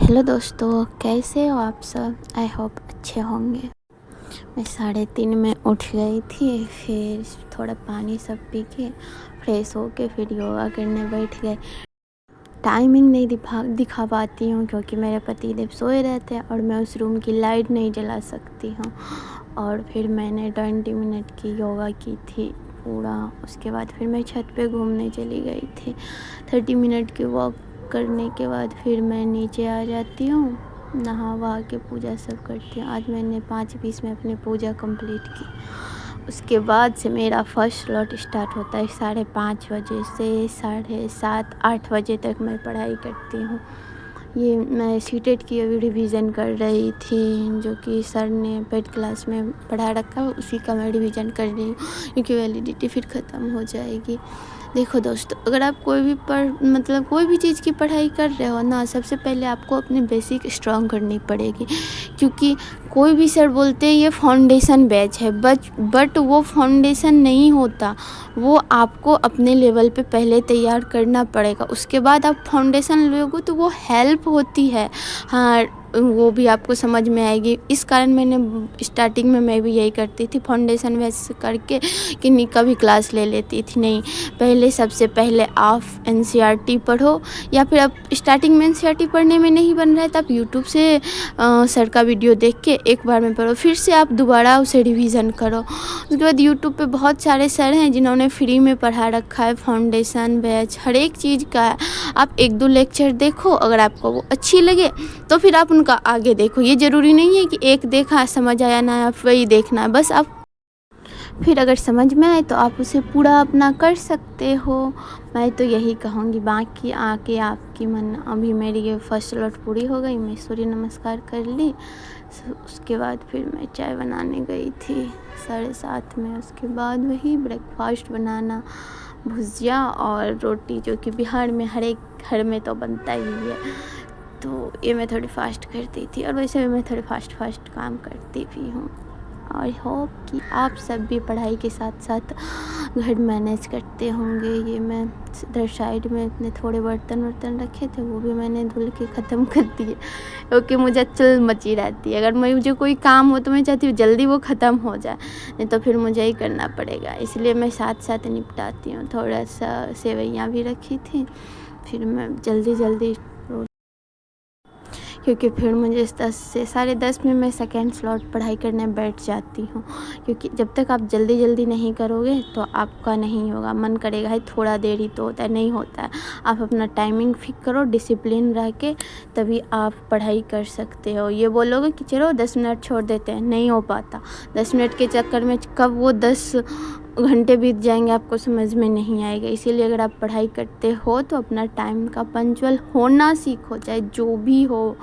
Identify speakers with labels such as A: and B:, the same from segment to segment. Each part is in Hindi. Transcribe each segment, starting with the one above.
A: हेलो दोस्तों, कैसे हो आप सब। आई होप अच्छे होंगे। मैं 3:30 में उठ गई थी, फिर थोड़ा पानी सब पी के फ्रेश होके फिर योगा करने बैठ गए। टाइमिंग नहीं दिखा पाती हूँ क्योंकि मेरे पतिदेव सोए रहते हैं और मैं उस रूम की लाइट नहीं जला सकती हूँ। और फिर मैंने 20 मिनट की योगा की थी पूरा। उसके बाद फिर मैं छत पे घूमने चली गई थी। 30 मिनट की वॉक करने के बाद फिर मैं नीचे आ जाती हूँ, नहा वहा के पूजा सब करती हूँ। आज मैंने 5:20 में अपनी पूजा कंप्लीट की। उसके बाद से मेरा फर्स्ट स्लॉट स्टार्ट होता है 5:30 बजे से 7:30 8 बजे तक मैं पढ़ाई करती हूँ। ये मैं सीटेट की अभी रिवीज़न कर रही थी, जो कि सर ने पेड क्लास में पढ़ा रखा है, उसी का मैं रिवीज़न कर रही हूँ क्योंकि वैलिडिटी फिर ख़त्म हो जाएगी। देखो दोस्तों, अगर आप कोई भी चीज़ की पढ़ाई कर रहे हो ना, सबसे पहले आपको अपनी बेसिक स्ट्रॉन्ग करनी पड़ेगी। क्योंकि कोई भी सर बोलते हैं ये फाउंडेशन बैच है, बट वो फाउंडेशन नहीं होता। वो आपको अपने लेवल पे पहले तैयार करना पड़ेगा, उसके बाद आप फाउंडेशन लोगे तो वो हेल्प होती है। हाँ, वो भी आपको समझ में आएगी। इस कारण मैंने स्टार्टिंग में मैं भी यही करती थी, फाउंडेशन वैसे करके कि नहीं कभी क्लास ले लेती थी। नहीं, पहले सबसे पहले आप एनसीईआरटी पढ़ो, या फिर आप स्टार्टिंग में एनसीईआरटी पढ़ने में नहीं बन रहा है तो आप यूट्यूब से सर का वीडियो देख के एक बार में पढ़ो, फिर से आप दोबारा उसे रिवीज़न करो। उसके बाद यूट्यूब पे बहुत सारे सर हैं जिन्होंने फ्री में पढ़ा रखा है, फाउंडेशन बैच हर एक चीज़ का है। आप 1-2 लेक्चर देखो, अगर आपको वो अच्छी लगे तो फिर आप उनका आगे देखो। ये ज़रूरी नहीं है कि एक देखा समझ आया ना आप वही देखना है, बस आप फिर अगर समझ में आए तो आप उसे पूरा अपना कर सकते हो। मैं तो यही कहूँगी। बाकी आके आपकी मन। अभी मेरी ये फर्स्ट स्लॉट पूरी हो गई, मैं सूर्य नमस्कार कर ली। उसके बाद फिर मैं चाय बनाने गई थी 7:30 में। उसके बाद वही ब्रेकफास्ट बनाना, भुजिया और रोटी, जो कि बिहार में हर एक घर में तो बनता ही है। तो ये मैं थोड़ी फास्ट करती थी, और वैसे भी मैं थोड़ी फास्ट काम करती भी हूँ। आई होप कि आप सब भी पढ़ाई के साथ साथ घर मैनेज करते होंगे। ये मैं इधर साइड में इतने थोड़े बर्तन रखे थे, वो भी मैंने धुल के ख़त्म कर दिए क्योंकि मुझे चल मची रहती है। अगर मुझे कोई काम हो तो मैं चाहती हूँ जल्दी वो ख़त्म हो जाए, नहीं तो फिर मुझे ही करना पड़ेगा। इसलिए मैं साथ निपटाती हूँ। थोड़ा सा सेवइयाँ भी रखी थी, फिर मैं जल्दी क्योंकि फिर मुझे 10 से 10:30 में मैं सेकेंड स्लॉट पढ़ाई करने बैठ जाती हूँ। क्योंकि जब तक आप जल्दी नहीं करोगे तो आपका नहीं होगा। मन करेगा है थोड़ा देर ही तो होता है, नहीं होता है। आप अपना टाइमिंग फिक्स करो, डिसिप्लिन रह के, तभी आप पढ़ाई कर सकते हो। ये बोलोगे कि चलो 10 मिनट छोड़ देते हैं, नहीं हो पाता। 10 मिनट के चक्कर में कब वो 10 घंटे बीत जाएंगे आपको समझ में नहीं आएगा। इसीलिए अगर आप पढ़ाई करते हो तो अपना टाइम का पंक्चुअल होना सीखो, चाहे जो भी हो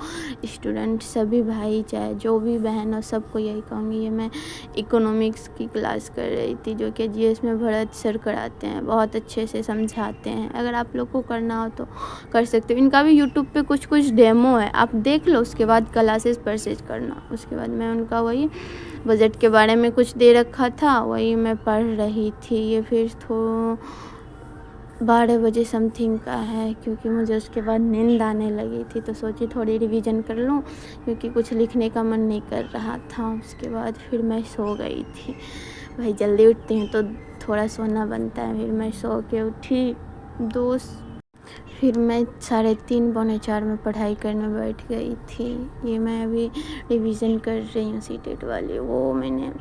A: स्टूडेंट, सभी भाई चाहे जो भी बहन हो, सबको यही कहूँगी। ये मैं इकोनॉमिक्स की क्लास कर रही थी, जो कि जीएस में भरत सर कराते हैं, बहुत अच्छे से समझाते हैं। अगर आप लोग को करना हो तो कर सकते हो। इनका भी यूट्यूब पे कुछ डेमो है, आप देख लो, उसके बाद क्लासेस परचेज करना। उसके बाद मैं उनका वही बजट के बारे में कुछ दे रखा था, वही मैं पढ़ रही थी। ये फिर 12 बजे समथिंग का है, क्योंकि मुझे उसके बाद नींद आने लगी थी, तो सोची थोड़ी रिवीजन कर लूँ, क्योंकि कुछ लिखने का मन नहीं कर रहा था। उसके बाद फिर मैं सो गई थी। भाई जल्दी उठती हूँ तो थोड़ा सोना बनता है। फिर मैं सो के उठी फिर मैं 3:30 पौने 4 में पढ़ाई करने बैठ गई थी। ये मैं अभी रिवीजन कर रही हूँ सीटेट वाली, वो मैंने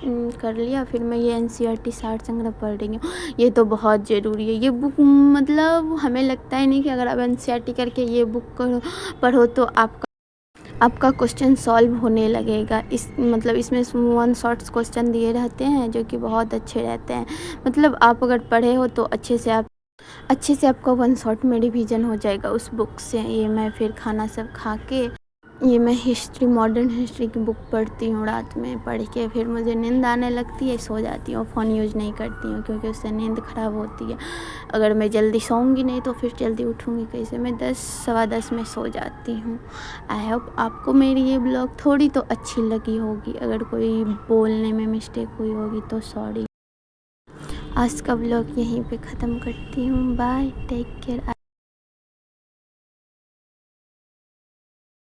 A: कर लिया। फिर मैं ये एनसीईआरटी सार संग्रह पढ़ रही हूँ। ये तो बहुत ज़रूरी है। ये बुक हमें लगता है नहीं कि अगर आप एनसीईआरटी करके ये बुक पढ़ो तो आपका क्वेश्चन सॉल्व होने लगेगा। इसमें 1 शॉर्ट्स क्वेश्चन दिए रहते हैं, जो कि बहुत अच्छे रहते हैं। आप अगर पढ़े हो तो अच्छे से आपका 1 शॉट में रिवीजन हो जाएगा उस बुक से। ये मैं फिर खाना सब खा के ये मैं मॉडर्न हिस्ट्री की बुक पढ़ती हूँ। रात में पढ़ के फिर मुझे नींद आने लगती है, सो जाती हूँ। फ़ोन यूज़ नहीं करती हूँ क्योंकि उससे नींद ख़राब होती है। अगर मैं जल्दी सोऊंगी नहीं तो फिर जल्दी उठूँगी कैसे। मैं 10 सवा 10 में सो जाती हूँ। आई होप आपको मेरी ये ब्लॉग थोड़ी तो अच्छी लगी होगी। अगर कोई बोलने में मिस्टेक हुई होगी तो सॉरी। आज का ब्लॉग यहीं पे ख़त्म करती हूँ। Bye, take care.